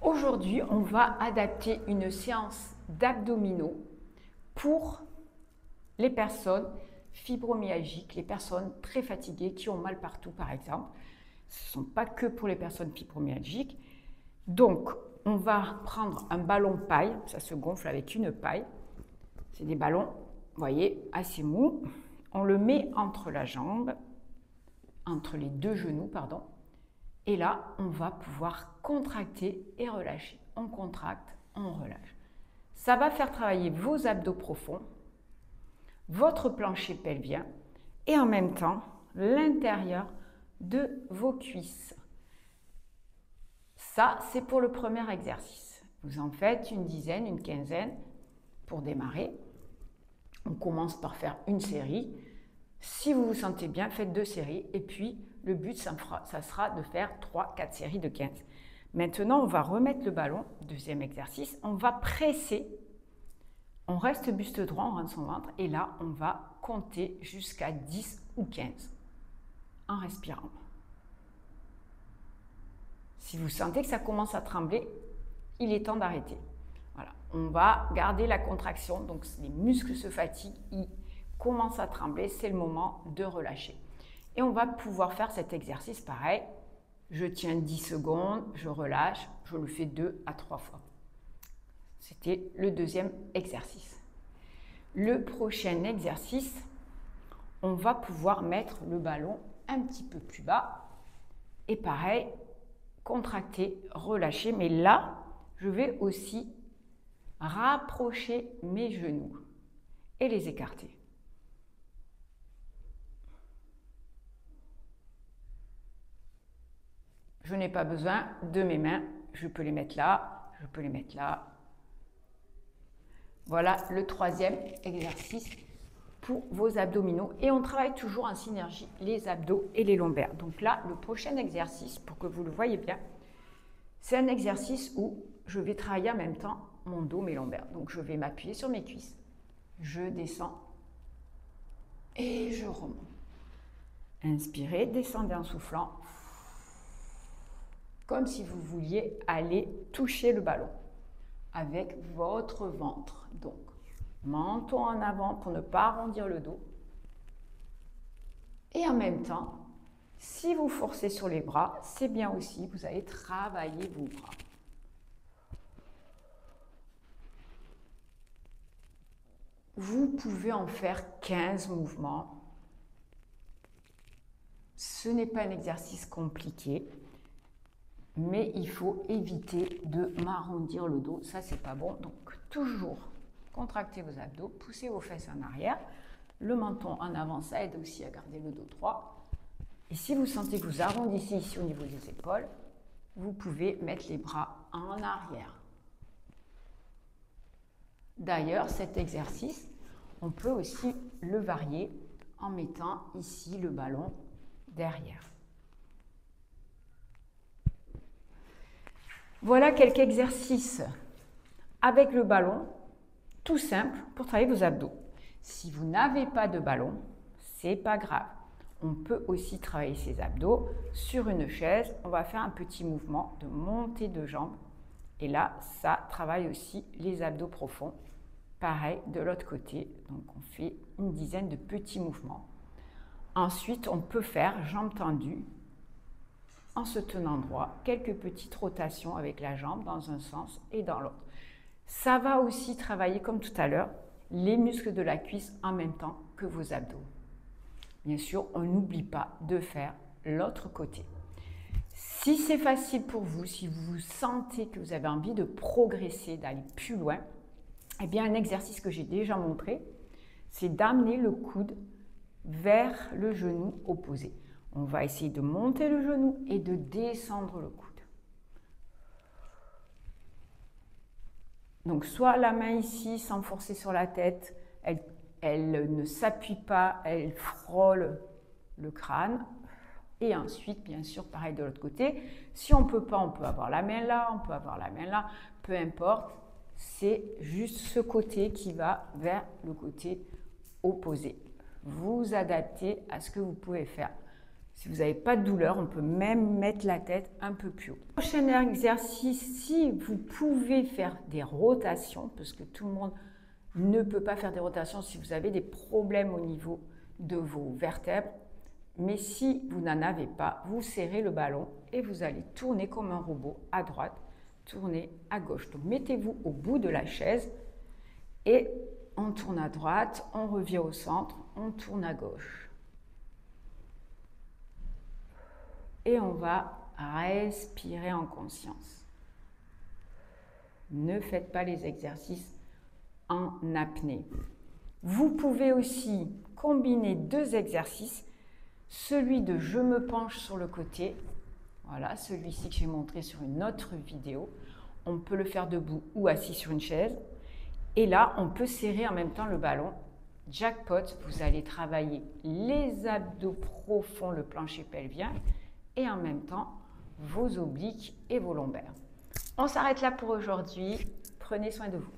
Aujourd'hui, on va adapter une séance d'abdominaux pour les personnes fibromyalgiques, les personnes très fatiguées qui ont mal partout par exemple. Ce ne sont pas que pour les personnes fibromyalgiques. Donc, on va prendre un ballon paille, ça se gonfle avec une paille. C'est des ballons, vous voyez, assez mous. On le met entre la jambe, entre les deux genoux, pardon. Et là, on va pouvoir contracter et relâcher. On contracte, on relâche. Ça va faire travailler vos abdos profonds, votre plancher pelvien et en même temps l'intérieur de vos cuisses. Ça, c'est pour le premier exercice. Vous en faites une dizaine, une quinzaine pour démarrer. On commence par faire une série. Si vous vous sentez bien, faites 2 séries et puis le but, ça sera de faire 3-4 séries de 15. Maintenant, on va remettre le ballon, deuxième exercice, on va presser, on reste buste droit, on rentre son ventre et là, on va compter jusqu'à 10 ou 15 en respirant. Si vous sentez que ça commence à trembler, il est temps d'arrêter. Voilà, on va garder la contraction, donc les muscles se fatiguent, ils commencent à trembler, c'est le moment de relâcher. Et on va pouvoir faire cet exercice pareil. Je tiens 10 secondes, je relâche, je le fais 2 à 3 fois. C'était le deuxième exercice. Le prochain exercice, on va pouvoir mettre le ballon un petit peu plus bas. Et pareil, contracter, relâcher. Mais là, je vais aussi rapprocher mes genoux et les écarter. Je n'ai pas besoin de mes mains, je peux les mettre là, je peux les mettre là. Voilà le troisième exercice pour vos abdominaux. Et on travaille toujours en synergie les abdos et les lombaires. Donc là, le prochain exercice, pour que vous le voyez bien, c'est un exercice où je vais travailler en même temps mon dos, mes lombaires. Donc je vais m'appuyer sur mes cuisses, je descends et je remonte. Inspirez, descendez en soufflant. Comme si vous vouliez aller toucher le ballon avec votre ventre. Donc, menton en avant pour ne pas arrondir le dos. Et en même temps, si vous forcez sur les bras, c'est bien aussi, vous allez travailler vos bras. Vous pouvez en faire 15 mouvements. Ce n'est pas un exercice compliqué. Mais il faut éviter de m'arrondir le dos, ça c'est pas bon. Donc toujours contractez vos abdos, poussez vos fesses en arrière, le menton en avant, ça aide aussi à garder le dos droit. Et si vous sentez que vous arrondissez ici au niveau des épaules, vous pouvez mettre les bras en arrière. D'ailleurs, cet exercice, on peut aussi le varier en mettant ici le ballon derrière. Voilà quelques exercices avec le ballon, tout simple, pour travailler vos abdos. Si vous n'avez pas de ballon, c'est pas grave. On peut aussi travailler ses abdos sur une chaise. On va faire un petit mouvement de montée de jambes. Et là, ça travaille aussi les abdos profonds. Pareil de l'autre côté. Donc, on fait une dizaine de petits mouvements. Ensuite, on peut faire jambes tendues. En se tenant droit, quelques petites rotations avec la jambe dans un sens et dans l'autre. Ça va aussi travailler, comme tout à l'heure, les muscles de la cuisse en même temps que vos abdos. Bien sûr, on n'oublie pas de faire l'autre côté. Si c'est facile pour vous, si vous sentez que vous avez envie de progresser, d'aller plus loin, eh bien, un exercice que j'ai déjà montré, c'est d'amener le coude vers le genou opposé. On va essayer de monter le genou et de descendre le coude. Donc, soit la main ici, sans forcer sur la tête, elle ne s'appuie pas, elle frôle le crâne. Et ensuite, bien sûr, pareil de l'autre côté. Si on ne peut pas, on peut avoir la main là, on peut avoir la main là, peu importe. C'est juste ce côté qui va vers le côté opposé. Vous adaptez à ce que vous pouvez faire. Si vous n'avez pas de douleur, on peut même mettre la tête un peu plus haut. Prochain exercice, si vous pouvez faire des rotations, parce que tout le monde ne peut pas faire des rotations si vous avez des problèmes au niveau de vos vertèbres, mais si vous n'en avez pas, vous serrez le ballon et vous allez tourner comme un robot à droite, tourner à gauche. Donc mettez-vous au bout de la chaise et on tourne à droite, on revient au centre, on tourne à gauche. Et on va respirer en conscience. Ne faites pas les exercices en apnée. Vous pouvez aussi combiner deux exercices, celui de je me penche sur le côté, voilà, celui-ci que j'ai montré sur une autre vidéo. On peut le faire debout ou assis sur une chaise. Et là, on peut serrer en même temps le ballon. Jackpot, vous allez travailler les abdos profonds, le plancher pelvien, et en même temps vos obliques et vos lombaires. On s'arrête là pour aujourd'hui. Prenez soin de vous.